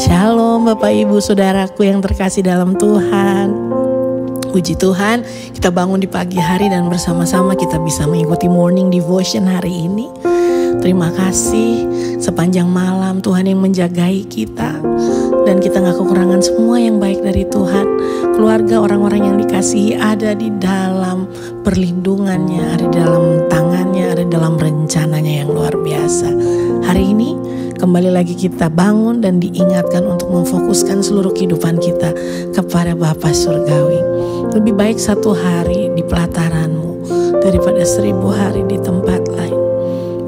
Shalom Bapak Ibu Saudaraku yang terkasih dalam Tuhan. Puji Tuhan, kita bangun di pagi hari dan bersama-sama kita bisa mengikuti morning devotion hari ini. Terima kasih sepanjang malam Tuhan yang menjagai kita. Dan kita gak kekurangan semua yang baik dari Tuhan. Keluarga orang-orang yang dikasihi ada di dalam perlindungannya, ada di dalam tangannya, ada di dalam rencananya yang luar biasa. Hari ini kembali lagi kita bangun dan diingatkan untuk memfokuskan seluruh kehidupan kita kepada Bapa Surgawi. Lebih baik 1 hari di pelataranmu daripada 1000 hari di tempat lain.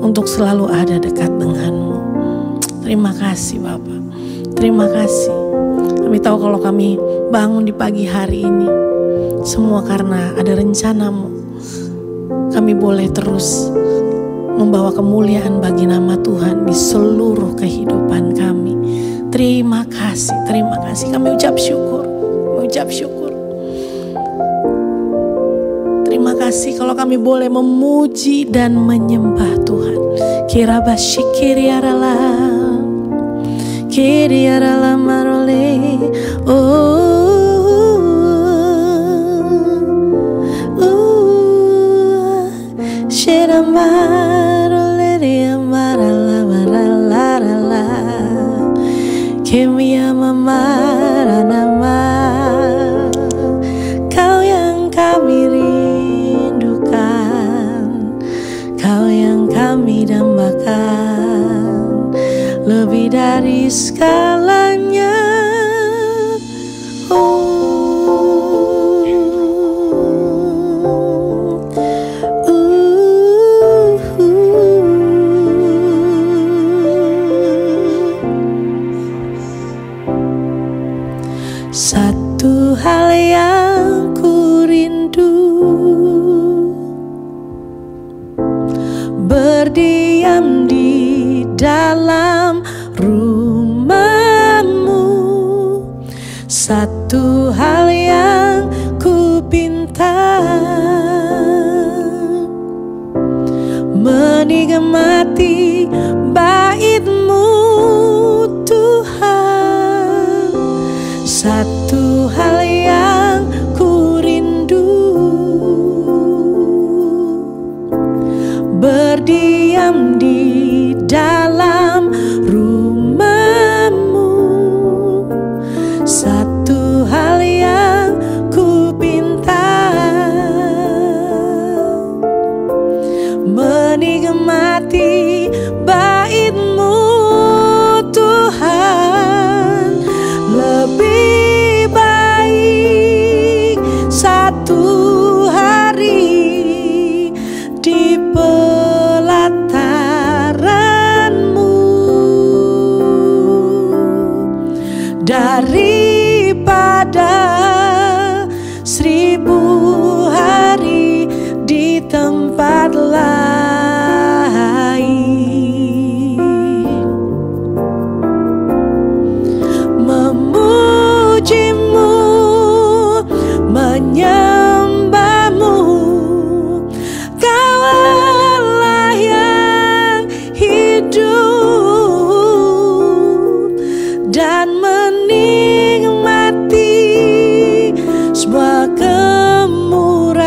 Untuk selalu ada dekat denganmu. Terima kasih Bapa. Terima kasih. Kami tahu kalau kami bangun di pagi hari ini, semua karena ada rencanamu. Kami boleh terus membawa kemuliaan bagi nama Tuhan di seluruh kehidupan kami. Terima kasih, terima kasih. Kami ucap syukur, Terima kasih kalau kami boleh memuji dan menyembah Tuhan. Kirabashikiriarala, kiriarala marole, Sheramaro leria marala marala la, kemia mamara nama. Kau yang kami rindukan, Kau yang kami dambakan, lebih dari segalanya. Satu hal yang ku rindu, berdiam di dalam rumah-Mu. Satu hal yang ku pinta, menikmati bait-Mu Tuhan. Satu hal yang ku rindu, berdiam di dalam rumah-Mu. Satu hal yang ku pinta, menikmati bait-Mu Tuhan. Lebih baik 1 hari di pelataran-Mu daripada 1000 hari di tempat lain. Memuji-Mu, menyembah-Mu, Kau Allah yang hidup, dan menikmati semua kemurahan-Mu.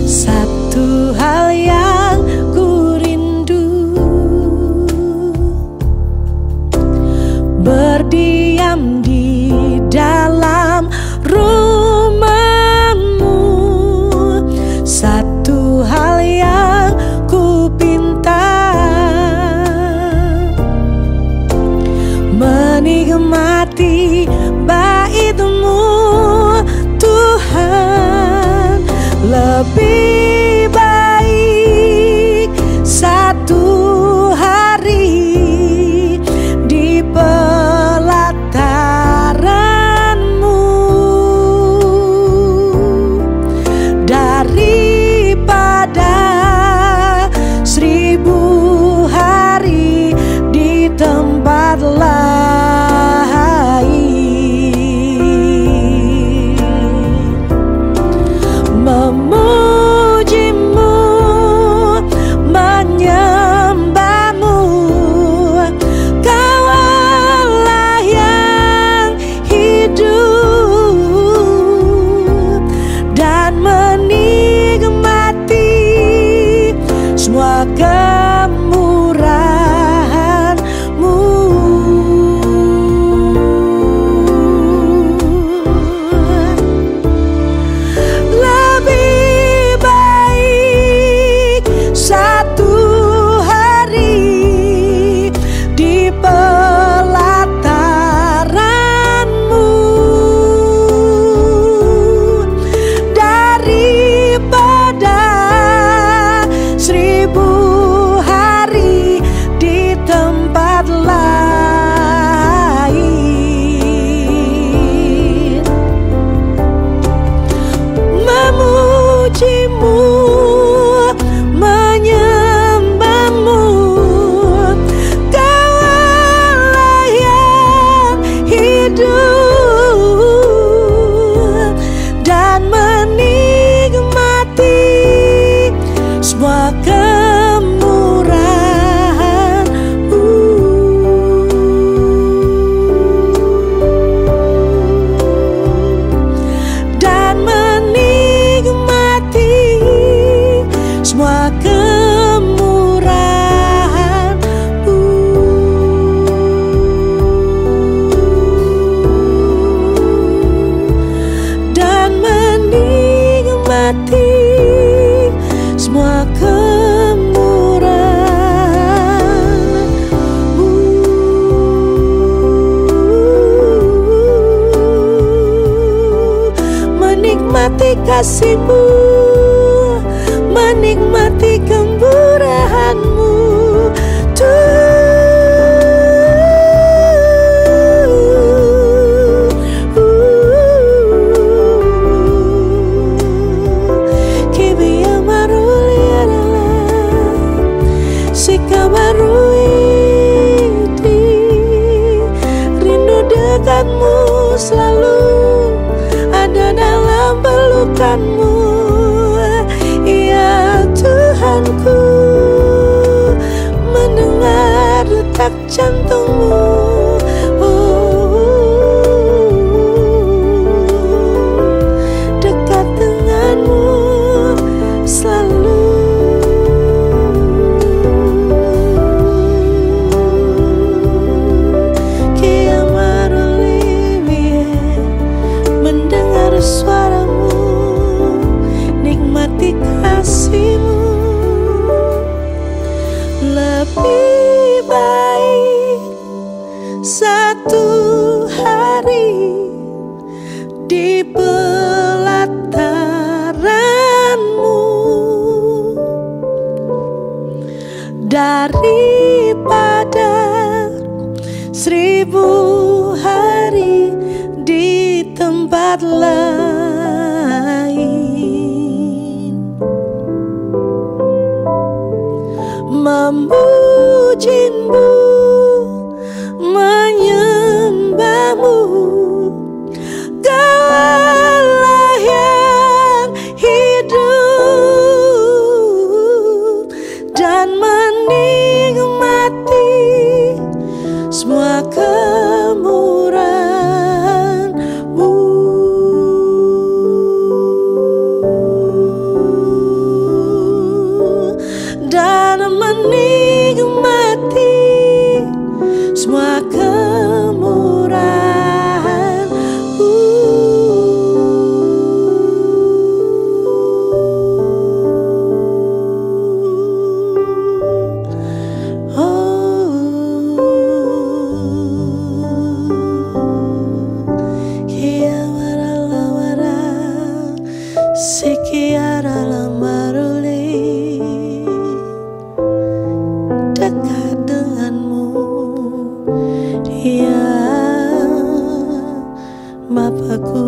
Satu hal yang ku rindu, berdiam di dalam rumah-Mu. Satu hal yang ku pinta, menikmati bait-Mu Tuhan. Lebih baik 1 hari di pelataran-Mu daripada 1000 hari di tempat lain. Memuji menikmati kasih-Mu, menikmati kemurahan-Mu selalu ada dalam pelukan-Mu, ya Tuhanku. Mendengar detak jantung-Mu, dekat dengan-Mu selalu. Suara-Mu, nikmati kasih-Mu. Lebih baik satu hari di pelataran-Mu daripada 1000 hari di tempat lain. Memuji-Mu, menyembah-Mu, Kaulah yang hidup, dan menikmati semua kemurahan-Mu. Dan menikmati semua kemurahan-Mu. Dekat dengan-Mu, ya Bapakku.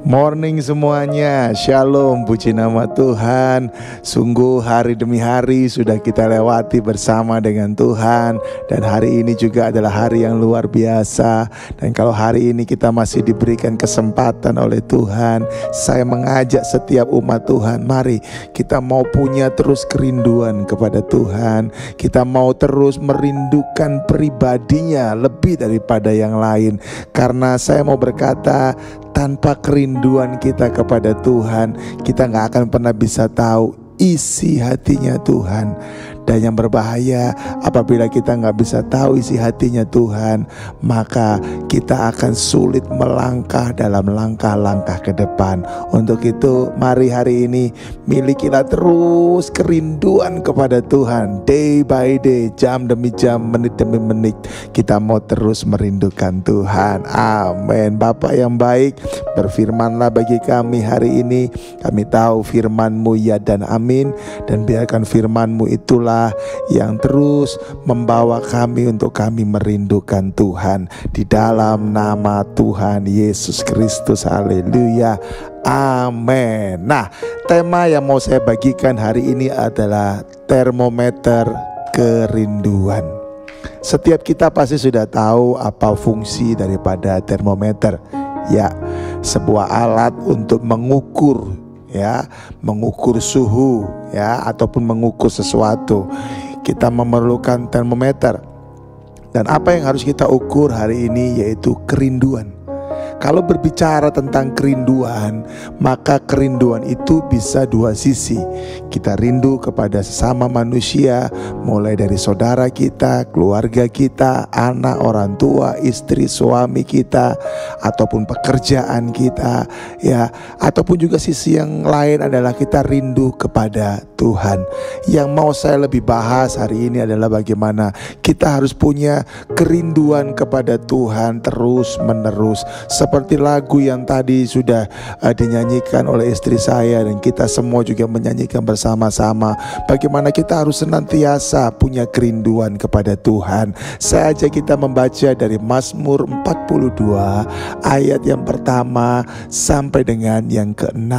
Morning semuanya, shalom, puji nama Tuhan. Sungguh hari demi hari sudah kita lewati bersama dengan Tuhan. Dan hari ini juga adalah hari yang luar biasa. Dan kalau hari ini kita masih diberikan kesempatan oleh Tuhan, saya mengajak setiap umat Tuhan, mari kita mau punya terus kerinduan kepada Tuhan. Kita mau terus merindukan pribadinya lebih daripada yang lain. Karena saya mau berkata, tanpa kerinduan kita kepada Tuhan, kita gak akan pernah bisa tahu isi hatinya Tuhan. Dan yang berbahaya, apabila kita gak bisa tahu isi hatinya Tuhan, maka kita akan sulit melangkah dalam langkah-langkah ke depan. Untuk itu mari hari ini milikilah terus kerinduan kepada Tuhan. Day by day, jam demi jam, menit demi menit, kita mau terus merindukan Tuhan. Amin. Bapa yang baik, berfirmanlah bagi kami hari ini. Kami tahu firman-Mu ya dan amin. Dan biarkan firman-Mu itulah yang terus membawa kami untuk kami merindukan Tuhan. Di dalam nama Tuhan Yesus Kristus, haleluya, amin. Nah, tema yang mau saya bagikan hari ini adalah termometer kerinduan. Setiap kita pasti sudah tahu apa fungsi daripada termometer. Ya, sebuah alat untuk mengukur, ya, mengukur suhu, ya, ataupun mengukur sesuatu. Kita memerlukan termometer. Dan apa yang harus kita ukur hari ini yaitu kerinduan. kalau berbicara tentang kerinduan, maka kerinduan itu bisa dua sisi. Kita rindu kepada sesama manusia, mulai dari saudara kita, keluarga kita, anak, orang tua, istri, suami kita, ataupun pekerjaan kita, ya. Ataupun juga sisi yang lain adalah kita rindu kepada Tuhan. Yang mau saya lebih bahas hari ini adalah bagaimana kita harus punya kerinduan kepada Tuhan terus menerus. Seperti lagu yang tadi sudah dinyanyikan oleh istri saya, dan kita semua juga menyanyikan bersama-sama, bagaimana kita harus senantiasa punya kerinduan kepada Tuhan. Saya ajak kita membaca dari Mazmur 42 ayat yang pertama sampai dengan yang ke-6.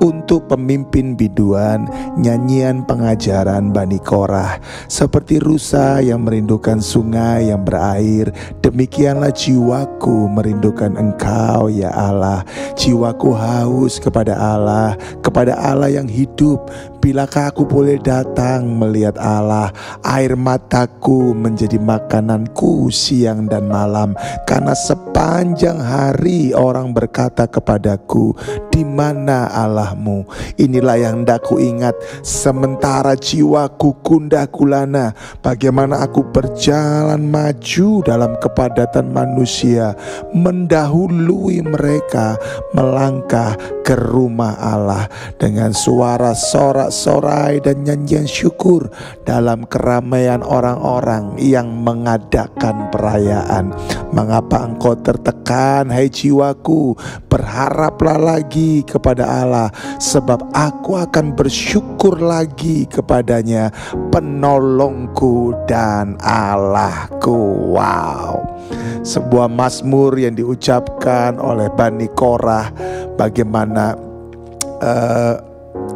Untuk pemimpin biduan, nyanyian pengajaran Bani Korah. Seperti rusa yang merindukan sungai yang berair, demikianlah jiwaku merindukan Engkau ya Allah. Jiwaku haus kepada Allah yang hidup. Bilakah aku boleh datang melihat Allah? Air mataku menjadi makananku siang dan malam, karena sepanjang hari orang berkata kepadaku, di mana Allahmu? Inilah yang hendak ku ingat sementara jiwaku gundah gulana. Bagaimana aku berjalan maju dalam kepadatan manusia, mendahului mereka melangkah ke rumah Allah dengan suara sorak-sorai dan nyanyian syukur dalam keramaian orang-orang yang mengadakan perayaan. Mengapa engkau tertekan, hai jiwaku? Berharaplah lagi kepada Allah, sebab aku akan bersyukur lagi kepadanya, penolongku dan Allahku. Wow, sebuah mazmur yang diucapkan oleh Bani Korah. Bagaimana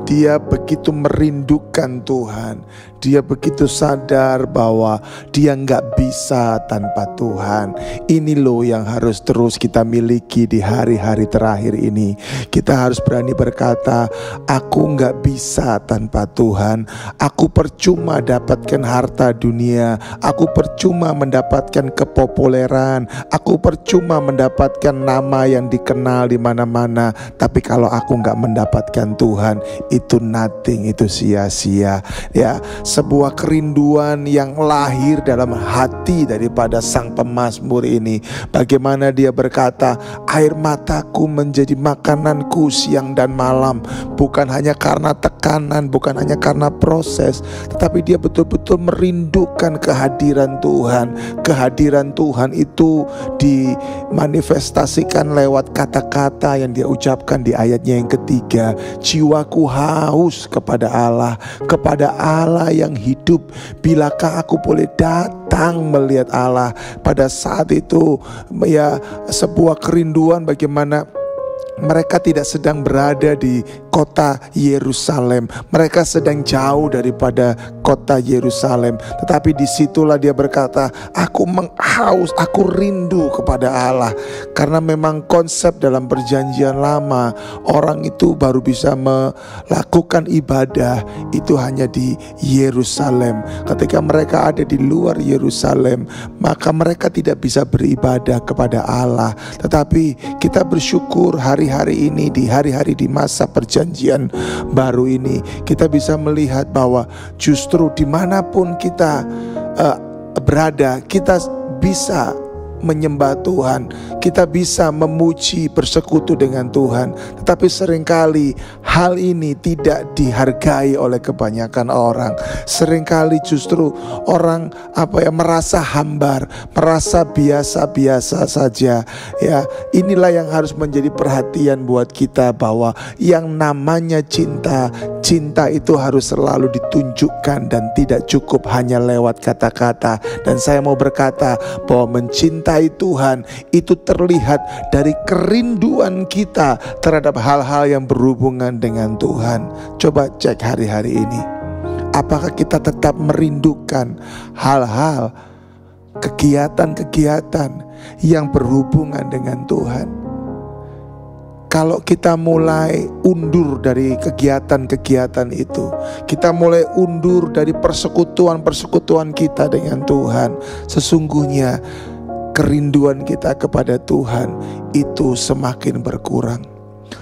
dia begitu merindukan Tuhan. Dia begitu sadar bahwa dia gak bisa tanpa Tuhan. Ini loh yang harus terus kita miliki di hari-hari terakhir ini. Kita harus berani berkata, aku gak bisa tanpa Tuhan. Aku percuma dapatkan harta dunia, aku percuma mendapatkan kepopuleran, aku percuma mendapatkan nama yang dikenal di mana-mana. Tapi kalau aku gak mendapatkan Tuhan, itu nothing, itu sia-sia. Ya, sebuah kerinduan yang lahir dalam hati daripada sang pemazmur ini. Bagaimana dia berkata, air mataku menjadi makananku siang dan malam. Bukan hanya karena tekanan, bukan hanya karena proses, tetapi dia betul-betul merindukan kehadiran Tuhan. Kehadiran Tuhan itu dimanifestasikan lewat kata-kata yang dia ucapkan di ayatnya yang ketiga. Jiwaku haus kepada Allah yang hidup. Bilakah aku boleh datang melihat Allah? Pada saat itu ya, sebuah kerinduan bagaimana mereka tidak sedang berada di kota Yerusalem. Mereka sedang jauh daripada kota Yerusalem. Tetapi disitulah dia berkata, aku menghaus, aku rindu kepada Allah. Karena memang konsep dalam perjanjian lama, orang itu baru bisa melakukan ibadah itu hanya di Yerusalem. Ketika mereka ada di luar Yerusalem, maka mereka tidak bisa beribadah kepada Allah. Tetapi kita bersyukur hari-hari ini, di hari-hari di masa perjanjian baru ini, kita bisa melihat bahwa justru dimanapun kita berada, kita bisa menyembah Tuhan, kita bisa memuji, bersekutu dengan Tuhan. Tetapi seringkali hal ini tidak dihargai oleh kebanyakan orang. Seringkali justru orang merasa hambar, merasa biasa-biasa saja. Ya, inilah yang harus menjadi perhatian buat kita, bahwa yang namanya cinta itu harus selalu ditunjukkan dan tidak cukup hanya lewat kata-kata. Dan saya mau berkata bahwa mencintai Tuhan itu terlihat dari kerinduan kita terhadap hal-hal yang berhubungan dengan Tuhan. Coba cek hari-hari ini, apakah kita tetap merindukan hal-hal, kegiatan-kegiatan yang berhubungan dengan Tuhan? Kalau kita mulai undur dari kegiatan-kegiatan itu, kita mulai undur dari persekutuan-persekutuan kita dengan Tuhan, sesungguhnya kerinduan kita kepada Tuhan itu semakin berkurang.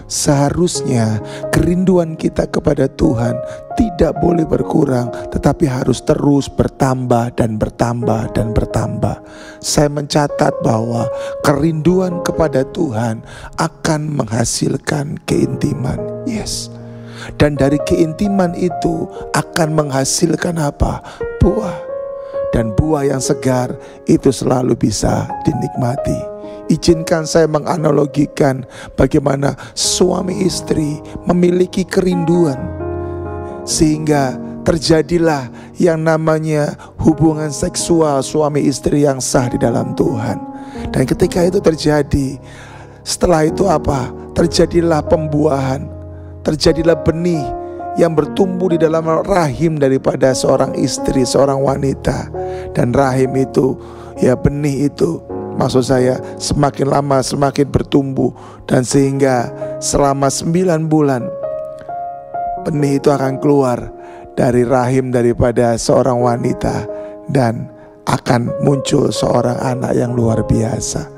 Seharusnya kerinduan kita kepada Tuhan tidak boleh berkurang, tetapi harus terus bertambah dan bertambah dan bertambah. Saya mencatat bahwa kerinduan kepada Tuhan akan menghasilkan keintiman. Yes. Dan dari keintiman itu akan menghasilkan apa? Buah. Dan buah yang segar itu selalu bisa dinikmati. Izinkan saya menganalogikan bagaimana suami istri memiliki kerinduan, sehingga terjadilah yang namanya hubungan seksual suami istri yang sah di dalam Tuhan. Dan ketika itu terjadi, setelah itu apa? Terjadilah pembuahan, terjadilah benih yang bertumbuh di dalam rahim daripada seorang istri, seorang wanita. Dan rahim itu, ya benih itu, maksud saya semakin lama semakin bertumbuh. Dan sehingga selama 9 bulan benih itu akan keluar dari rahim daripada seorang wanita, dan akan muncul seorang anak yang luar biasa.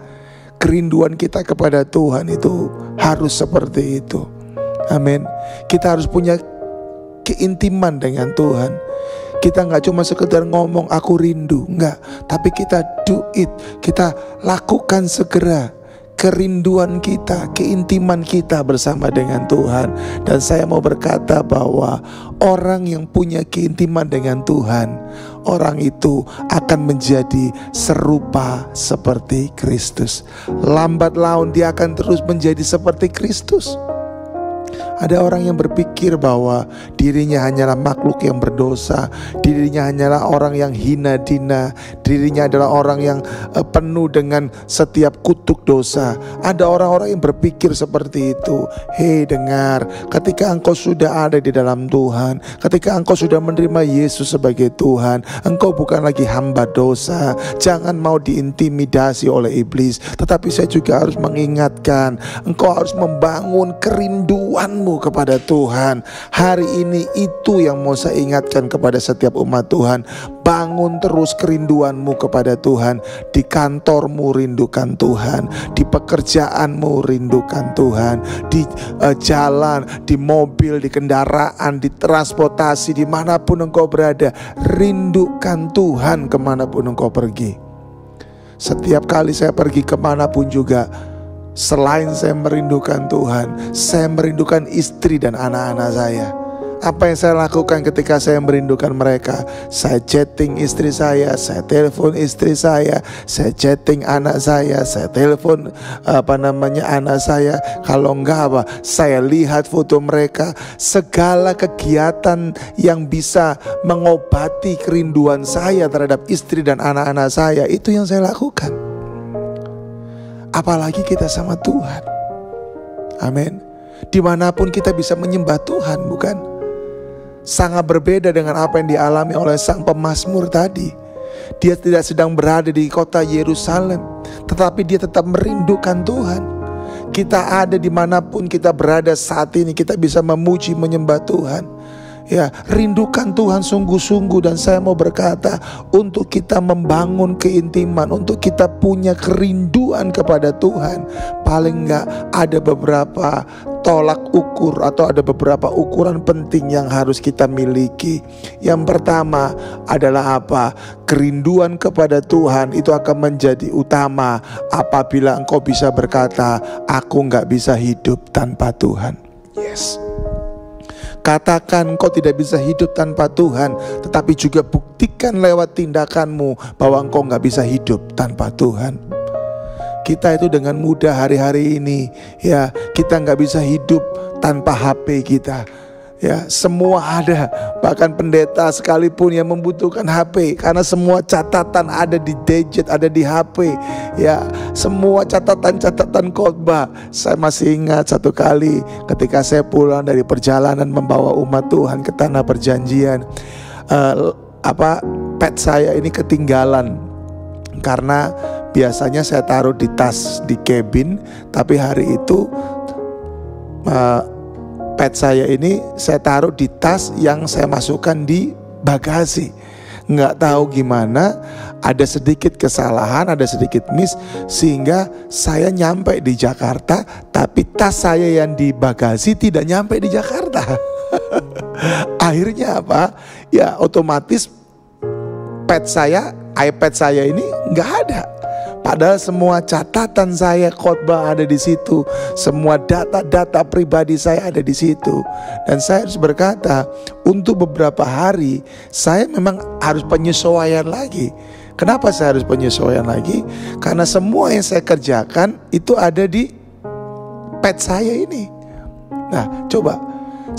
Kerinduan kita kepada Tuhan itu harus seperti itu. Amin. Kita harus punya keintiman dengan Tuhan. Kita gak cuma sekedar ngomong aku rindu, enggak, tapi kita do it, kita lakukan segera kerinduan kita, keintiman kita bersama dengan Tuhan. Dan saya mau berkata bahwa orang yang punya keintiman dengan Tuhan, orang itu akan menjadi serupa seperti Kristus. Lambat laun dia akan terus menjadi seperti Kristus. Ada orang yang berpikir bahwa dirinya hanyalah makhluk yang berdosa, dirinya hanyalah orang yang hina dina, dirinya adalah orang yang penuh dengan setiap kutuk dosa. Ada orang-orang yang berpikir seperti itu. Hei, dengar, ketika engkau sudah ada di dalam Tuhan, ketika engkau sudah menerima Yesus sebagai Tuhan, engkau bukan lagi hamba dosa. Jangan mau diintimidasi oleh iblis. Tetapi saya juga harus mengingatkan, engkau harus membangun kerinduanmu kepada Tuhan. Hari ini itu yang mau saya ingatkan kepada setiap umat Tuhan. Bangun terus kerinduanmu kepada Tuhan. Di kantormu rindukan Tuhan, di pekerjaanmu rindukan Tuhan, di jalan, di mobil, di kendaraan, di transportasi, dimanapun engkau berada, rindukan Tuhan kemanapun engkau pergi. Setiap kali saya pergi kemanapun juga, selain saya merindukan Tuhan, saya merindukan istri dan anak-anak saya. Apa yang saya lakukan ketika saya merindukan mereka? Saya chatting istri saya telepon istri saya chatting anak saya telepon anak saya. Kalau enggak apa, saya lihat foto mereka. Segala kegiatan yang bisa mengobati kerinduan saya terhadap istri dan anak-anak saya, itu yang saya lakukan. Apalagi kita sama Tuhan. Amin. Dimanapun kita bisa menyembah Tuhan, bukan? Sangat berbeda dengan apa yang dialami oleh sang pemazmur tadi. Dia tidak sedang berada di kota Yerusalem, tetapi dia tetap merindukan Tuhan. Kita ada dimanapun kita berada saat ini, kita bisa memuji, menyembah Tuhan. Ya, rindukan Tuhan sungguh-sungguh. Dan saya mau berkata, untuk kita membangun keintiman, untuk kita punya kerinduan kepada Tuhan, paling enggak ada beberapa tolak ukur atau ada beberapa ukuran penting yang harus kita miliki. Yang pertama adalah apa? Kerinduan kepada Tuhan itu akan menjadi utama apabila engkau bisa berkata, aku enggak bisa hidup tanpa Tuhan. Yes. Katakan engkau tidak bisa hidup tanpa Tuhan, tetapi juga buktikan lewat tindakanmu bahwa engkau gak bisa hidup tanpa Tuhan. Kita itu dengan mudah hari-hari ini, ya, kita gak bisa hidup tanpa HP kita. Ya, semua ada, bahkan pendeta sekalipun yang membutuhkan HP, karena semua catatan ada di gadget, ada di HP. Ya, semua catatan-catatan khotbah. Saya masih ingat satu kali ketika saya pulang dari perjalanan membawa umat Tuhan ke tanah perjanjian, pet saya ini ketinggalan. Karena biasanya saya taruh di tas di cabin, tapi hari itu pet saya ini saya taruh di tas yang saya masukkan di bagasi. nggak tahu gimana, ada sedikit kesalahan, ada sedikit miss, sehingga saya nyampe di Jakarta, tapi tas saya yang di bagasi tidak nyampe di Jakarta. Akhirnya apa? Ya otomatis iPad saya ini nggak ada. Padahal semua catatan saya khotbah ada di situ, semua data-data pribadi saya ada di situ. Dan saya harus berkata, untuk beberapa hari saya memang harus penyesuaian lagi. Kenapa saya harus penyesuaian lagi? Karena semua yang saya kerjakan itu ada di pad saya ini. Nah, coba,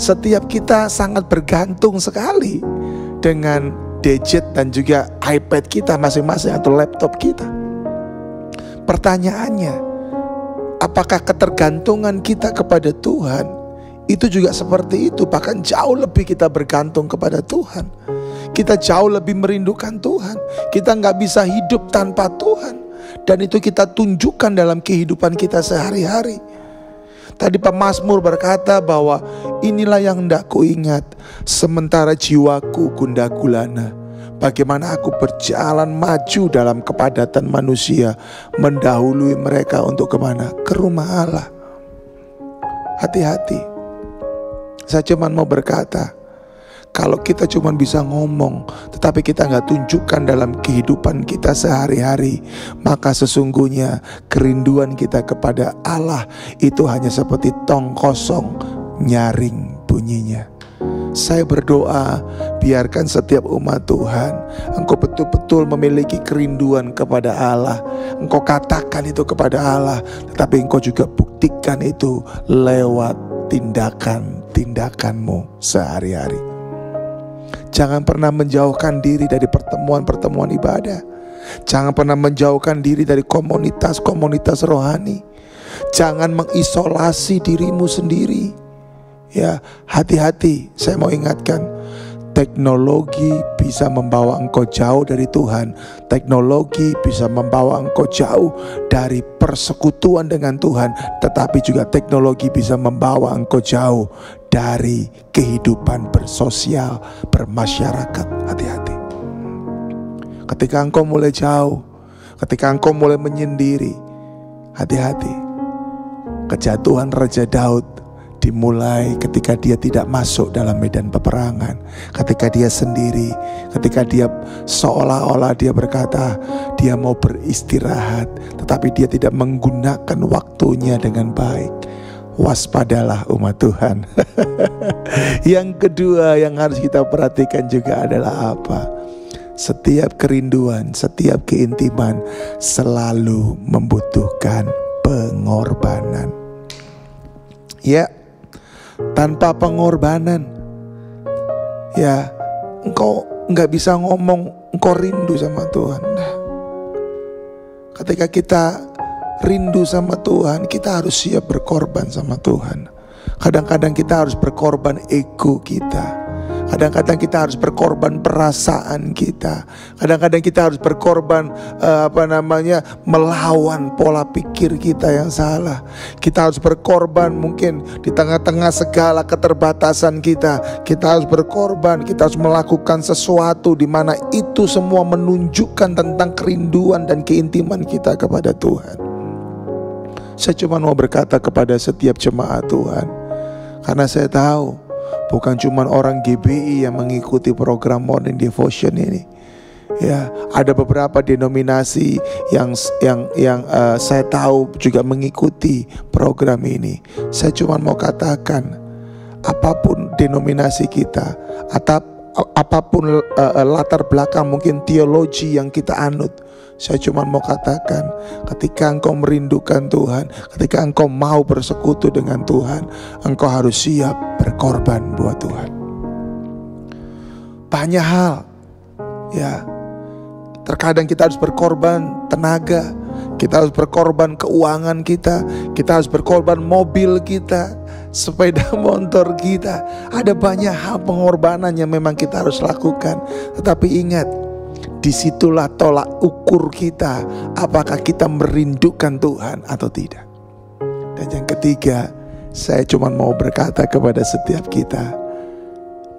setiap kita sangat bergantung sekali dengan gadget dan juga iPad kita masing-masing atau laptop kita. Pertanyaannya, apakah ketergantungan kita kepada Tuhan itu juga seperti itu? Bahkan jauh lebih kita bergantung kepada Tuhan. Kita jauh lebih merindukan Tuhan. Kita nggak bisa hidup tanpa Tuhan. Dan itu kita tunjukkan dalam kehidupan kita sehari-hari. Tadi pemazmur berkata bahwa inilah yang hendak kuingat sementara jiwaku gundah gulana. Bagaimana aku berjalan maju dalam kepadatan manusia, mendahului mereka untuk kemana? Ke rumah Allah. Hati-hati. Saya cuma mau berkata, kalau kita cuma bisa ngomong, tetapi kita nggak tunjukkan dalam kehidupan kita sehari-hari, maka sesungguhnya kerinduan kita kepada Allah itu hanya seperti tong kosong, nyaring bunyinya. Saya berdoa, biarkan setiap umat Tuhan, engkau betul-betul memiliki kerinduan kepada Allah. Engkau katakan itu kepada Allah, tetapi engkau juga buktikan itu lewat tindakan-tindakanmu sehari-hari. Jangan pernah menjauhkan diri dari pertemuan-pertemuan ibadah. Jangan pernah menjauhkan diri dari komunitas-komunitas rohani. Jangan mengisolasi dirimu sendiri. Ya, hati-hati. Saya mau ingatkan, teknologi bisa membawa engkau jauh dari Tuhan. Teknologi bisa membawa engkau jauh dari persekutuan dengan Tuhan. Tetapi juga teknologi bisa membawa engkau jauh dari kehidupan bersosial, bermasyarakat. Hati-hati. Ketika engkau mulai jauh, ketika engkau mulai menyendiri, hati-hati. Kejatuhan Raja Daud dimulai ketika dia tidak masuk dalam medan peperangan, ketika dia sendiri, ketika dia seolah-olah dia berkata dia mau beristirahat, tetapi dia tidak menggunakan waktunya dengan baik. Waspadalah umat Tuhan. Yang kedua yang harus kita perhatikan juga adalah apa? Setiap kerinduan, setiap keintiman selalu membutuhkan pengorbanan. Ya, tanpa pengorbanan, ya engkau nggak bisa ngomong engkau rindu sama Tuhan. Nah, ketika kita rindu sama Tuhan, kita harus siap berkorban sama Tuhan. Kadang-kadang kita harus berkorban ego kita. Kadang-kadang kita harus berkorban perasaan kita. Kadang-kadang kita harus berkorban melawan pola pikir kita yang salah. Kita harus berkorban mungkin di tengah-tengah segala keterbatasan kita. Kita harus berkorban, kita harus melakukan sesuatu di mana itu semua menunjukkan tentang kerinduan dan keintiman kita kepada Tuhan. Saya cuma mau berkata kepada setiap jemaat Tuhan, karena saya tahu bukan cuma orang GBI yang mengikuti program Morning Devotion ini. Ya, ada beberapa denominasi yang saya tahu juga mengikuti program ini. Saya cuma mau katakan, apapun denominasi kita, atau apapun latar belakang mungkin teologi yang kita anut, saya cuma mau katakan, ketika engkau merindukan Tuhan, ketika engkau mau bersekutu dengan Tuhan, engkau harus siap berkorban buat Tuhan. Banyak hal, ya. Terkadang kita harus berkorban tenaga, kita harus berkorban keuangan kita harus berkorban mobil kita, sepeda motor kita. Ada banyak hal pengorbanan yang memang kita harus lakukan. Tetapi ingat, disitulah tolak ukur kita, apakah kita merindukan Tuhan atau tidak. Dan yang ketiga, saya cuma mau berkata kepada setiap kita,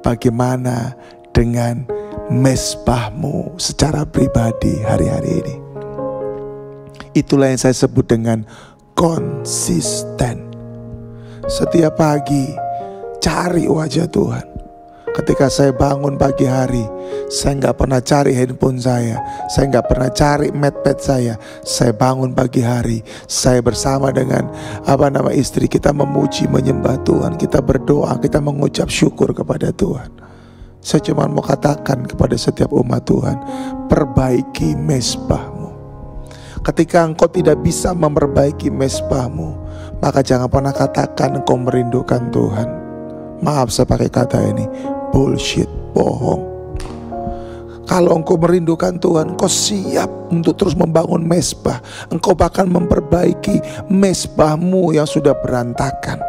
bagaimana dengan mezbahmu secara pribadi hari-hari ini. Itulah yang saya sebut dengan konsisten. Setiap pagi cari wajah Tuhan. Ketika saya bangun pagi hari, saya nggak pernah cari handphone saya nggak pernah cari medpad saya bangun pagi hari, saya bersama dengan istri kita memuji, menyembah Tuhan, kita berdoa, kita mengucap syukur kepada Tuhan. Saya cuma mau katakan kepada setiap umat Tuhan, perbaiki mezbahmu. Ketika engkau tidak bisa memperbaiki mezbahmu, maka jangan pernah katakan engkau merindukan Tuhan. Maaf saya pakai kata ini, bullshit, bohong. Kalau engkau merindukan Tuhan, engkau siap untuk terus membangun mezbah. Engkau bahkan memperbaiki mezbahmu yang sudah berantakan.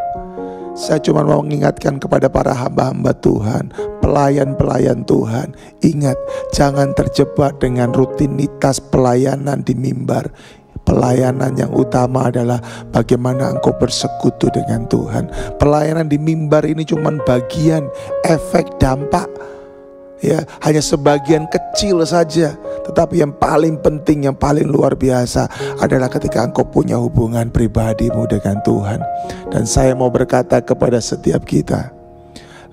Saya cuma mau mengingatkan kepada para hamba-hamba Tuhan, pelayan-pelayan Tuhan, ingat, jangan terjebak dengan rutinitas pelayanan di mimbar. Pelayanan yang utama adalah bagaimana engkau bersekutu dengan Tuhan. Pelayanan di mimbar ini cuma bagian, efek, dampak, ya, hanya sebagian kecil saja. Tetapi yang paling penting, yang paling luar biasa adalah ketika engkau punya hubungan pribadimu dengan Tuhan. Dan saya mau berkata kepada setiap kita,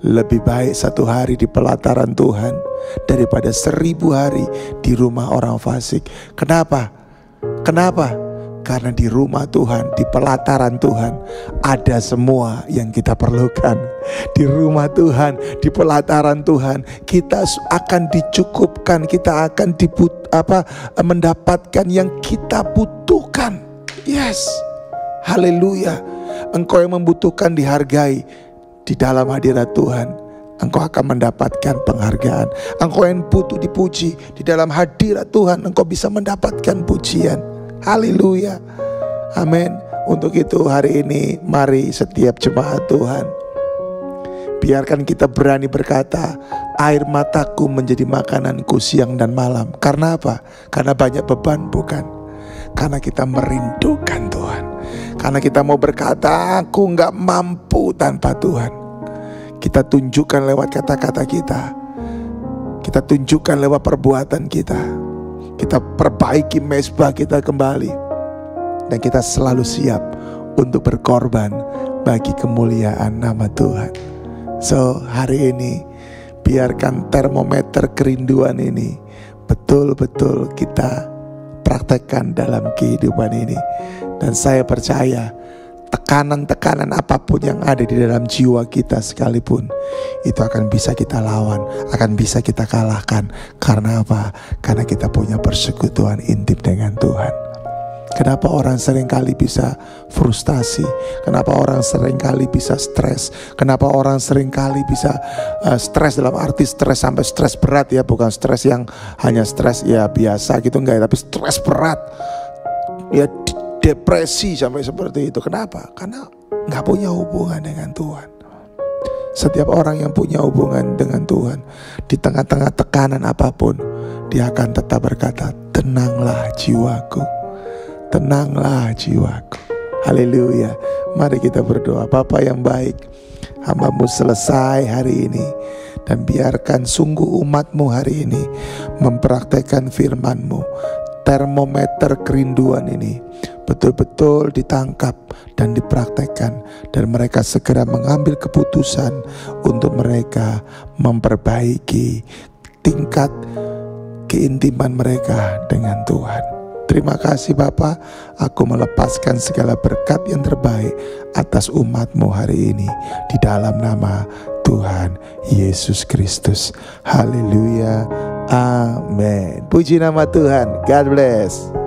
lebih baik 1 hari di pelataran Tuhan daripada 1000 hari di rumah orang fasik. Kenapa? Karena di rumah Tuhan, di pelataran Tuhan, ada semua yang kita perlukan. Di rumah Tuhan, di pelataran Tuhan, kita akan dicukupkan, kita akan mendapatkan yang kita butuhkan. Yes, haleluya. Engkau yang membutuhkan dihargai di dalam hadirat Tuhan, engkau akan mendapatkan penghargaan. Engkau yang butuh dipuji, di dalam hadirat Tuhan engkau bisa mendapatkan pujian. Haleluya, amin. Untuk itu hari ini mari setiap jemaat Tuhan, biarkan kita berani berkata, air mataku menjadi makananku siang dan malam. Karena apa? Karena banyak beban? Bukan. Karena kita merindukan Tuhan. Karena kita mau berkata, aku gak mampu tanpa Tuhan. Kita tunjukkan lewat kata-kata kita, kita tunjukkan lewat perbuatan kita, kita perbaiki mezbah kita kembali, dan kita selalu siap untuk berkorban bagi kemuliaan nama Tuhan. So hari ini biarkan termometer kerinduan ini betul-betul kita praktekkan dalam kehidupan ini. Dan saya percaya tekanan-tekanan apapun yang ada di dalam jiwa kita sekalipun, itu akan bisa kita lawan, akan bisa kita kalahkan. Karena apa? Karena kita punya persekutuan intim dengan Tuhan. Kenapa orang seringkali bisa frustasi? Kenapa orang seringkali bisa stres? Kenapa orang seringkali bisa stres dalam arti stres sampai stres berat, ya, bukan stres yang hanya stres ya biasa gitu, enggak, tapi stres berat, ya, depresi sampai seperti itu. Kenapa? Karena gak punya hubungan dengan Tuhan. Setiap orang yang punya hubungan dengan Tuhan, di tengah-tengah tekanan apapun, dia akan tetap berkata, tenanglah jiwaku, tenanglah jiwaku. Haleluya. Mari kita berdoa. Bapa yang baik, hamba-Mu selesai hari ini, dan biarkan sungguh umat-Mu hari ini mempraktekkan firman-Mu. Termometer kerinduan ini betul-betul ditangkap dan dipraktekkan, dan mereka segera mengambil keputusan untuk mereka memperbaiki tingkat keintiman mereka dengan Tuhan. Terima kasih Bapa, aku melepaskan segala berkat yang terbaik atas umat-Mu hari ini di dalam nama Tuhan Yesus Kristus. Haleluya, amin. Puji nama Tuhan. God bless.